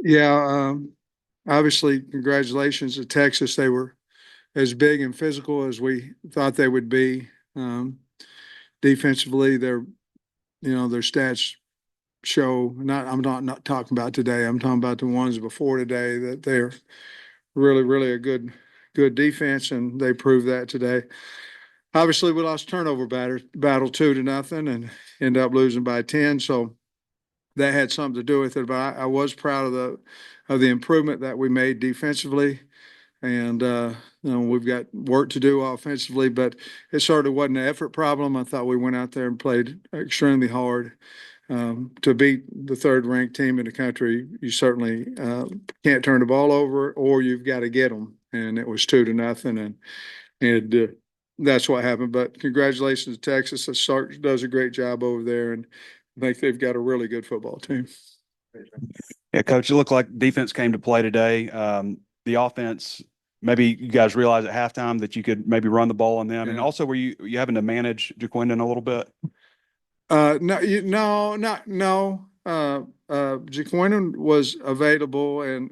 Yeah, obviously, congratulations to Texas. They were as big and physical as we thought they would be. Um, Defensively, their stats show. I'm not talking about today. I'm talking about the ones before today that they're really, really a good defense, and they proved that today. Obviously, we lost turnover battle 2-0 and end up losing by 10. So that had something to do with it. But I was proud of the improvement that we made defensively, and we've got work to do offensively. But it certainly wasn't an effort problem. I thought we went out there and played extremely hard. To beat the third-ranked team in the country, you certainly can't turn the ball over, or you've got to get them. And it was 2-0, and that's what happened. But congratulations to Texas. Sark does a great job over there, and I think they've got a really good football team. Yeah, Coach, it looked like defense came to play today. The offense, maybe you guys realized at halftime that you could maybe run the ball on them, and also were you having to manage JaQuindon a little bit? No, no, not no. JaQuindon was available, and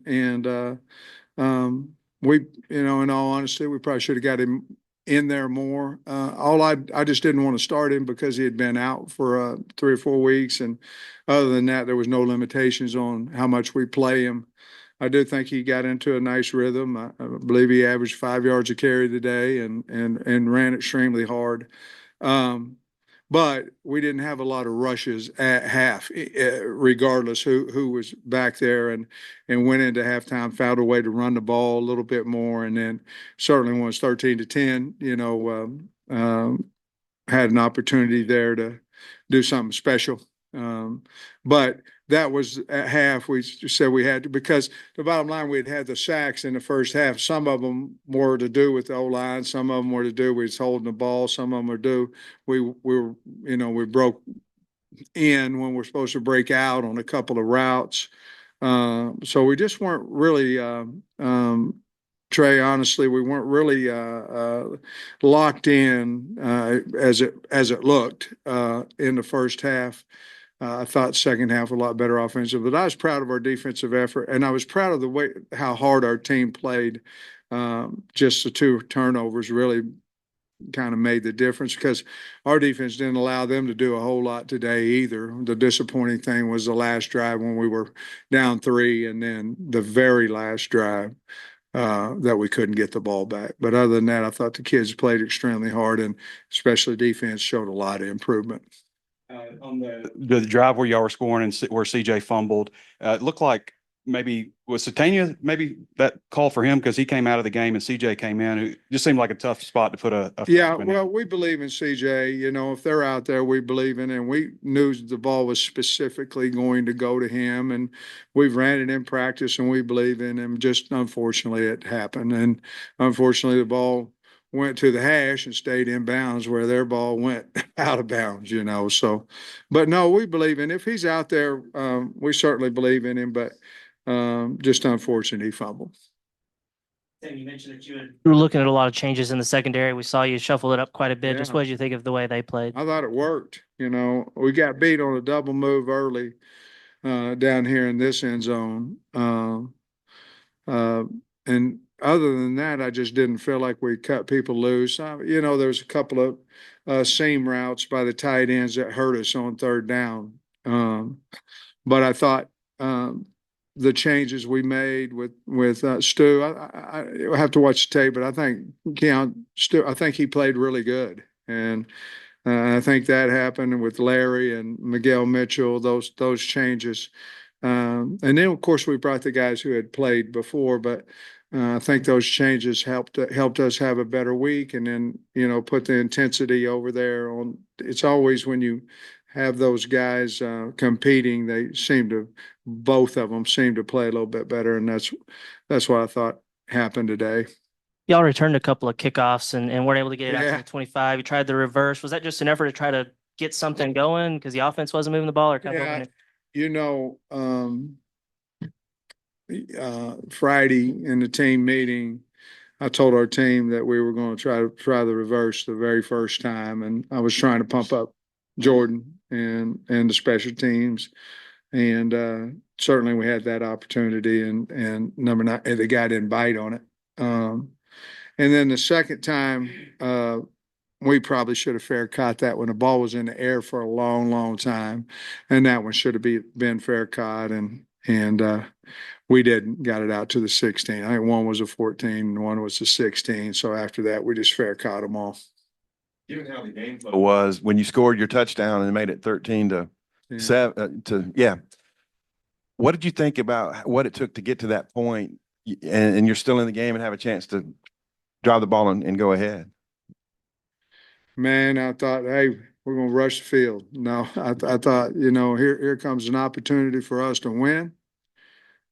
we, in all honesty, we probably should have got him in there more. I just didn't want to start him because he had been out for 3 or 4 weeks, and other than that, there was no limitations on how much we play him. I do think he got into a nice rhythm. I believe he averaged 5 yards a carry today, and ran extremely hard. Um, but we didn't have a lot of rushes at half, regardless who was back there, and went into halftime, found a way to run the ball a little bit more, and then certainly when it's 13-10, had an opportunity there to do something special. But that was at half. We said we had to, because the bottom line, we had the sacks in the first half. Some of them were to do with the O-line. Some of them were to do with holding the ball. Some of them were due. We broke in when we're supposed to break out on a couple of routes. So we just weren't really, Trey, honestly, we weren't really locked in as it looked in the first half. I thought second half a lot better offensive, but I was proud of our defensive effort, and I was proud of the way how hard our team played. Just the 2 turnovers really kind of made the difference, because our defense didn't allow them to do a whole lot today either. The disappointing thing was the last drive when we were down 3, and then the very last drive that we couldn't get the ball back. But other than that, I thought the kids played extremely hard, and especially defense showed a lot of improvement. On the drive where y'all were scoring and where CJ fumbled, it looked like maybe was Satania maybe that call for him because he came out of the game and CJ came in. It just seemed like a tough spot to put a yeah. Well, we believe in CJ. If they're out there, we believe in it. And we knew the ball was specifically going to go to him, and we've ran it in practice, and we believe in him. Just unfortunately, it happened, and unfortunately, the ball went to the hash and stayed in bounds where their ball went out of bounds. So, but no, we believe in. If he's out there, we certainly believe in him. But just unfortunate he fumbled. Sam, you mentioned that you were looking at a lot of changes in the secondary. We saw you shuffle it up quite a bit. Yeah. Just what did you think of the way they played? I thought it worked. We got beat on a double move early down here in this end zone. And other than that, I just didn't feel like we cut people loose. There's a couple of seam routes by the tight ends that hurt us on third down. But I thought the changes we made with Stu, I have to watch the tape, but I think Stu, I think he played really good, and I think that happened with Larry and Miguel Mitchell. Those changes, and then of course we brought the guys who had played before, but I think those changes helped us have a better week, and then put the intensity over there on. It's always when you have those guys competing, both of them seem to play a little bit better, and that's what I thought happened today. Y'all returned a couple of kickoffs and weren't able to get it out to the 25. You tried the reverse. Was that just an effort to try to get something going because the offense wasn't moving the ball, or yeah, Friday in the team meeting, I told our team that we were going to try the reverse the very first time, and I was trying to pump up Jordan and the special teams. And certainly we had that opportunity, and number 9, the guy didn't bite on it. And then the second time, we probably should have fair caught that when the ball was in the air for a long, long time, and that one should have been fair caught, and we didn't. Got it out to the 16. I think one was a 14, and one was a 16. So after that, we just fair caught them all. Given how the game flow was when you scored your touchdown and made it 13 to Yeah. 7 What did you think about what it took to get to that point, and you're still in the game and have a chance to drive the ball and go ahead? Man, I thought, hey, we're going to rush the field. No, I thought, here comes an opportunity for us to win.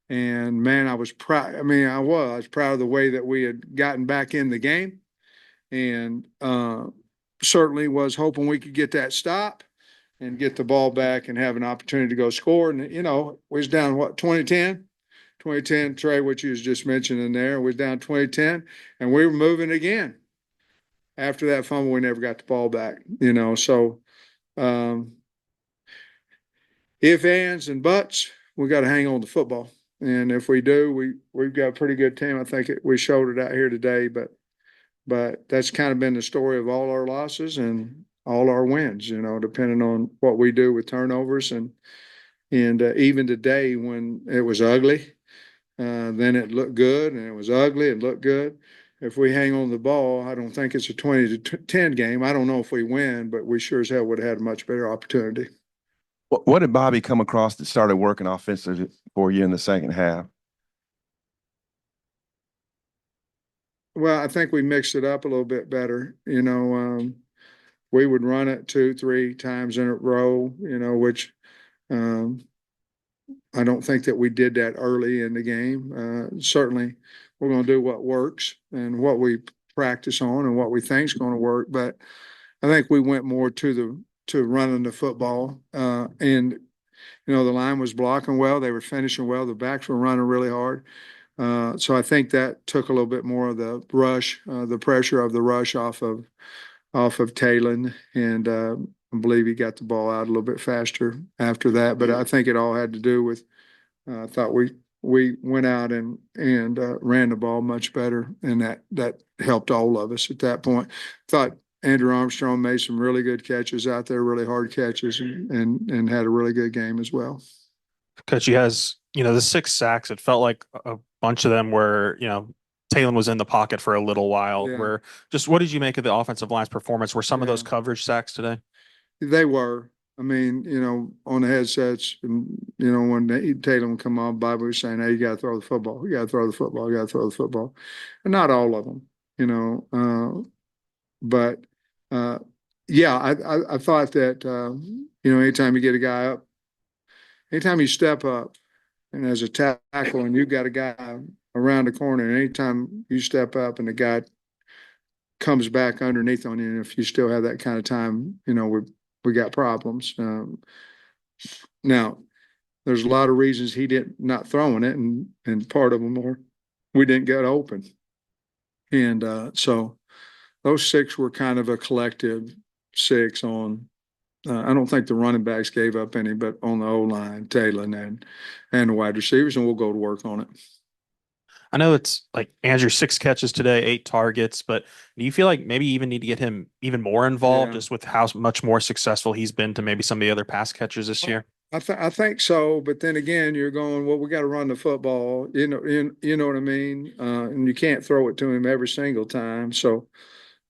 And man, I was proud. I mean, I was proud of the way that we had gotten back in the game, and certainly was hoping we could get that stop and get the ball back and have an opportunity to go score. And, we was down, 2010? 2010, Trey, what you was just mentioning there, we was down 2010, and we were moving again. After that fumble, we never got the ball back, so if, ands, and buts, we got to hang on to football. And if we do, we've got a pretty good team. I think we showed it out here today, but that's kind of been the story of all our losses and all our wins, depending on what we do with turnovers. And even today, when it was ugly, then it looked good, and it was ugly, it looked good. If we hang on the ball, I don't think it's a 20-10 game. I don't know if we win, but we sure as hell would have had a much better opportunity. What did Bobby come across that started working offensively for you in the second half? Well, I think we mixed it up a little bit better. We would run it 2-3 times in a row, which I don't think that we did that early in the game. Certainly, we're going to do what works and what we practice on and what we think is going to work. But I think we went more to running the football, and the line was blocking well. They were finishing well. The backs were running really hard. So I think that took a little bit more of the rush, the pressure of the rush off of Talon, and I believe he got the ball out a little bit faster after that. But I think it all had to do with I thought we went out and ran the ball much better, and that helped all of us at that point. Thought Andrew Armstrong made some really good catches out there, really hard catches, and had a really good game as well. Coach, he has, the 6 sacks. It felt like a bunch of them were, Talon was in the pocket for a little while. Yeah. What did you make of the offensive line's performance? Were some of those Yeah. coverage sacks today? They were. I mean, on the headsets, and, when Tatum would come on, Bobby was saying, hey, you got to throw the football. You got to throw the football. You got to throw the football. And not all of them, but yeah, I thought that, anytime you get a guy up, anytime you step up and as a tackle and you've got a guy around the corner, and anytime you step up and the guy comes back underneath on you, and if you still have that kind of time, we got problems. Now, there's a lot of reasons he not throwing it, and part of them are we didn't get open. And so those 6 were kind of a collective 6 on. I don't think the running backs gave up any, but on the O-line, Talon and the wide receivers, and we'll go to work on it. I know it's like Andrew, 6 catches today, 8 targets, but do you feel like maybe you even need to get him even more involved just with how much more successful he's been to maybe some of the other pass catchers this year? I think so, but then again, you're going, well, we got to run the football, you know what I mean? And you can't throw it to him every single time. So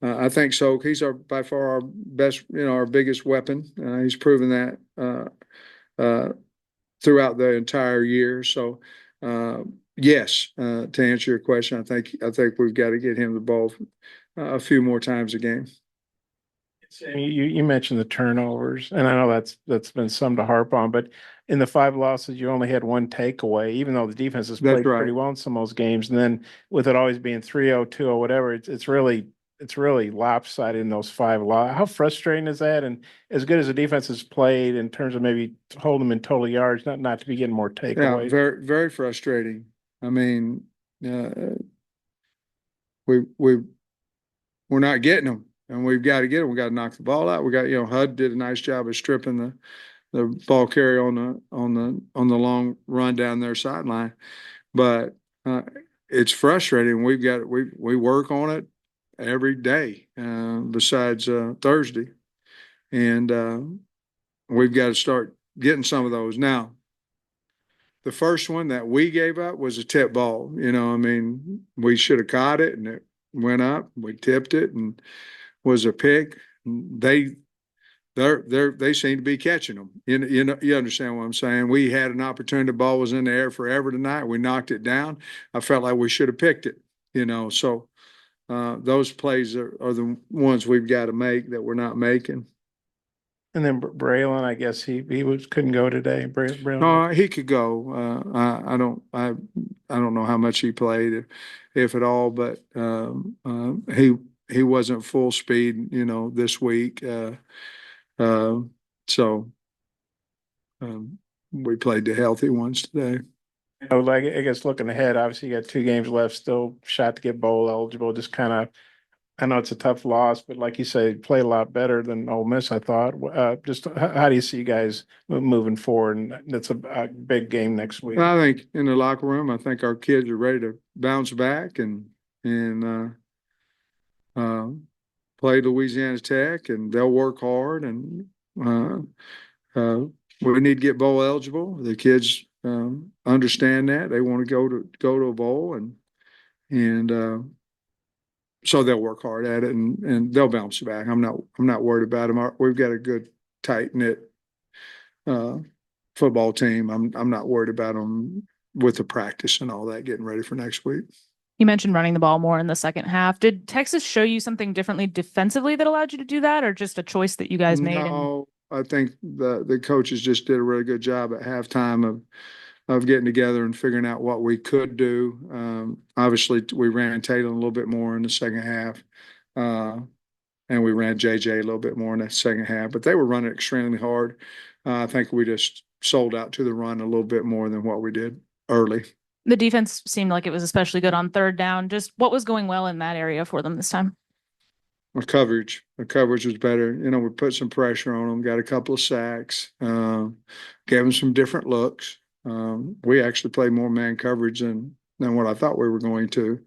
I think so. He's by far our best, our biggest weapon. He's proven that throughout the entire year. So yes, to answer your question, I think we've got to get him the ball a few more times a game. You mentioned the turnovers, and I know that's been some to harp on, but in the 5 losses, you only had 1 takeaway, even though the defense has played pretty well in some of those games. And then with it always being 3-0, 2-0, whatever, it's really lopsided in those 5 losses. How frustrating is that? And as good as the defense has played in terms of maybe holding them in total yards, not to be getting more takeaways. Yeah, very, very frustrating. I mean, we're not getting them, and we've got to get them. We got to knock the ball out. We got, HUD did a nice job of stripping the ball carrier on the long run down their sideline. But it's frustrating. We work on it every day besides Thursday, and we've got to start getting some of those now. The first one that we gave up was a tip ball. You know, I mean, we should have caught it and it went up. We tipped it and was a pick. They seem to be catching them. You understand what I'm saying? We had an opportunity. The ball was in the air forever tonight. We knocked it down. I felt like we should have picked it. You know, so those plays are the ones we've got to make that we're not making. And then Braylon, I guess he couldn't go today. Braylon. He could go. I don't know how much he played, if at all, but he wasn't full speed, you know, this week. So we played the healthy ones today. Oh, like I guess looking ahead, obviously you got 2 games left, still shot to get bowl eligible. Just kind of, I know it's a tough loss, but like you say, play a lot better than Ole Miss, I thought. Just how do you see you guys moving forward? And that's a big game next week. I think in the locker room, I think our kids are ready to bounce back and play Louisiana Tech, and they'll work hard. And we need to get bowl eligible. The kids understand that they want to go to a bowl, and so they'll work hard at it, and they'll bounce back. I'm not worried about them. We've got a good tight knit football team. I'm not worried about them with the practice and all that, getting ready for next week. You mentioned running the ball more in the second half. Did Texas show you something differently defensively that allowed you to do that, or just a choice that you guys made? No, I think the coaches just did a really good job at halftime of getting together and figuring out what we could do. Obviously, we ran Taylor a little bit more in the second half, and we ran JJ a little bit more in the second half. But they were running extremely hard. I think we just sold out to the run a little bit more than what we did early. The defense seemed like it was especially good on third down. Just what was going well in that area for them this time? The coverage was better. You know, we put some pressure on them, got a couple of sacks, gave them some different looks. We actually played more man coverage than what I thought we were going to,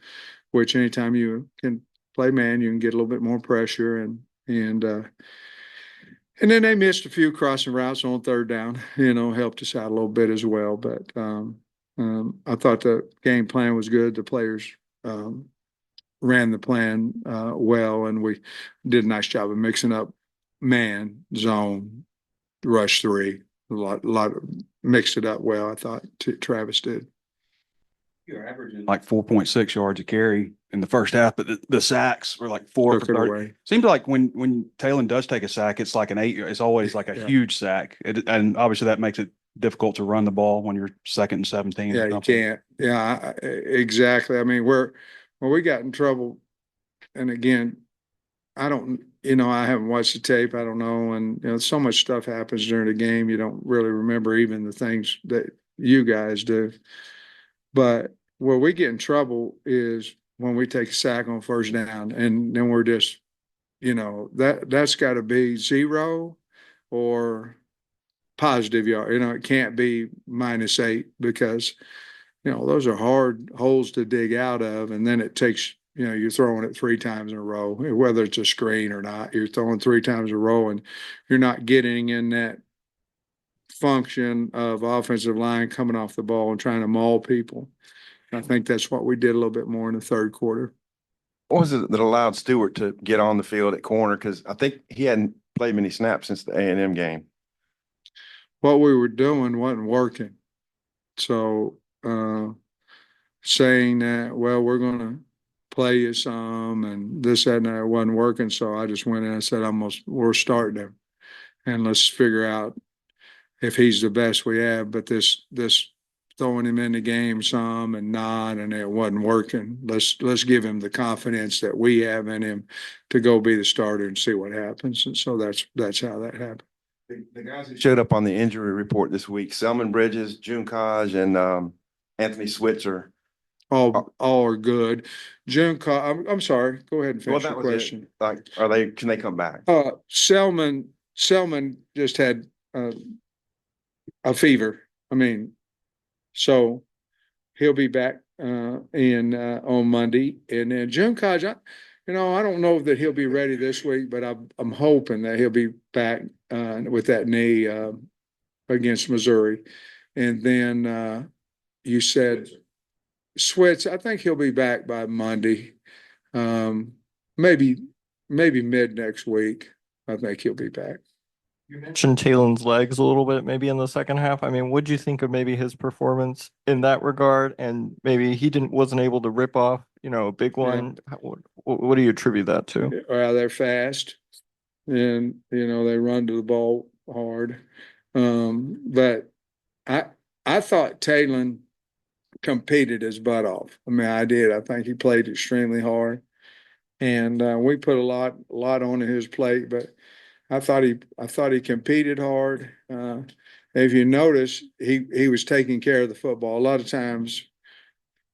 which anytime you can play man, you can get a little bit more pressure, and then they missed a few crossing routes on third down, you know, helped us out a little bit as well. But I thought the game plan was good. The players ran the plan well, and we did a nice job of mixing up man, zone, rush three. A lot of mixed it up well, I thought. Travis did. You're averaging like 4.6 yards a carry in the first half, but the sacks were like 4 Took for it 30. away. Seems like when Taylor does take a sack, it's like an 8. It's always like a huge sack, and obviously that makes it difficult to run the ball when you're 2nd and 17. Yeah, you can't. Yeah, exactly. I mean, where we got in trouble, and again, I don't, you know, I haven't watched the tape. I don't know, and you know, so much stuff happens during the game. You don't really remember even the things that you guys do. But where we get in trouble is when we take a sack on first down, and then we're just, you know, that's got to be 0 or positive yard. You know, it can't be -8, because, you know, those are hard holes to dig out of. And then it takes, you know, you're throwing it 3 times in a row, whether it's a screen or not, you're throwing 3 times in a row, and you're not getting in that function of offensive line coming off the ball and trying to maul people. I think that's what we did a little bit more in the third quarter. What was it that allowed Stewart to get on the field at corner? Because I think he hadn't played many snaps since the A&M game. What we were doing wasn't working. So saying that, well, we're going to play you some and this, that, and that, wasn't working. So I just went in and said, we're starting him, and let's figure out if he's the best we have. But this throwing him in the game some and not, and it wasn't working. Let's give him the confidence that we have in him to go be the starter and see what happens. And so that's how that happened. The guys who showed up on the injury report this week: Selman Bridges, June Kaj, and Anthony Switzer. All are good. June, I'm sorry. Go ahead and finish Well, your that was question. it. Like, can they come back? Selman just had a fever. I mean, so he'll be back on Monday, and then June College. I don't know that he'll be ready this week, but I'm hoping that he'll be back with that knee against Missouri, and then you said Switz. I think he'll be back by Monday, maybe mid next week. I think he'll be back. You mentioned Talen's legs a little bit, maybe in the second half. I mean, what'd you think of maybe his performance in that regard? And maybe he wasn't able to rip off, a big one. What do you attribute that to? Well, they're fast, and they run to the ball hard. But I thought Talon competed his butt off. I mean, I did. I think he played extremely hard, and we put a lot on his plate. But I thought he competed hard. If you notice, he was taking care of the football. A lot of times,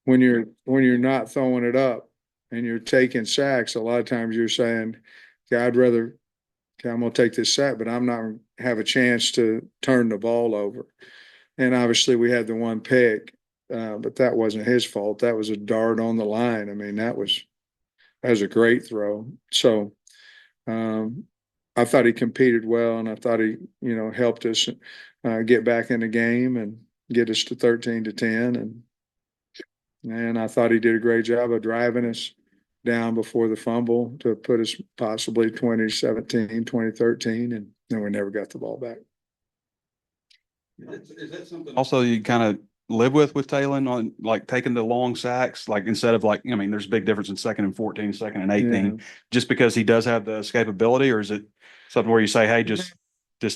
when you're not throwing it up and you're taking sacks, a lot of times you're saying, "Okay, I'm going to take this sack, but I'm not going to have a chance to turn the ball over." And obviously, we had the one pick, but that wasn't his fault. That was a dart on the line. I mean, that was a great throw. So. I thought he competed well, and I thought he, helped us get back in the game and get us to 13-10. And I thought he did a great job of driving us down before the fumble to put us possibly 2017, 2013, and then we never got the ball back. Is that something also you kind of live with Talon on, like, taking the long sacks, like, instead of, like, there's a big difference in 2nd and 14, 2nd and 18, just because he does have the escapability, or is it something where you say, hey, just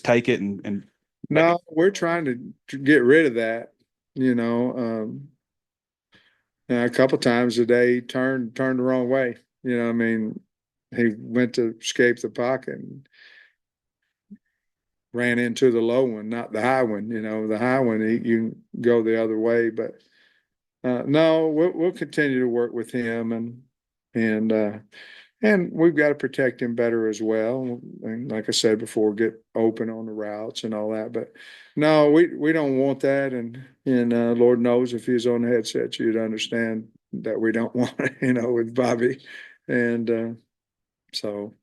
take it and No, we're trying to get rid of that, a couple times a day he turned the wrong way. I mean, he went to escape the pocket and ran into the low one, not the high one. The high one, you can go the other way. But no, we'll continue to work with him, and we've got to protect him better as well. And like I said before, get open on the routes and all that. But no, we don't want that. And Lord knows if he was on the headset, you'd understand that we don't want it, with Bobby. And so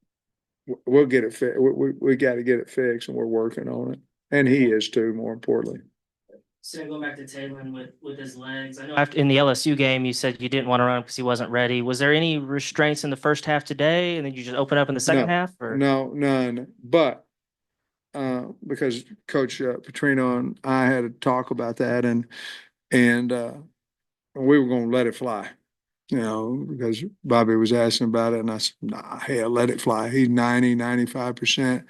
we'll get it fixed. We got to get it fixed, and we're working on it. And he is too, more importantly. Sam, going back to Talon with his legs, I know after in the LSU game, you said you didn't want to run because he wasn't ready. Was there any restraints in the first half today, and then you just open up in the second half? Or? No, none. But because Coach Petrino and I had a talk about that, and we were going to let it fly, because Bobby was asking about it, and I said, "Nah, hell, let it fly. He's 95%.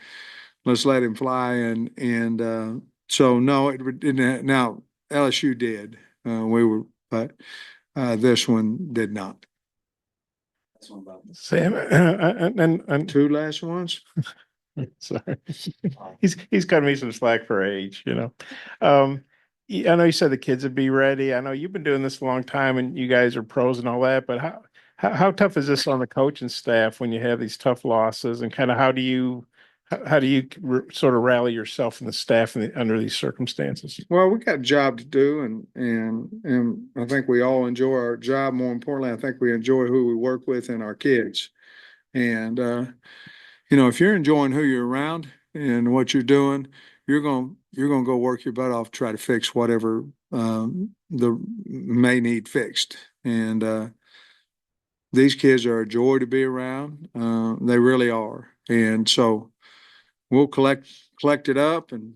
Let's let him fly." And so no, it didn't. Now LSU did. But this one did not. Sam, and Two last ones. sorry, he's cutting me some slack for age, I know you said the kids would be ready. I know you've been doing this a long time, and you guys are pros and all that. But how tough is this on the coaching staff when you have these tough losses, and kind of how do you sort of rally yourself and the staff under these circumstances? Well, we got a job to do, and I think we all enjoy our job. More importantly, I think we enjoy who we work with and our kids. And if you're enjoying who you're around and what you're doing, you're going to go work your butt off to try to fix whatever may need fixed. And these kids are a joy to be around. They really are. And so we'll collect it up and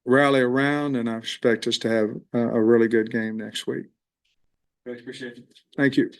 rally around, and I expect us to have a really good game next week. appreciate it. Thank you.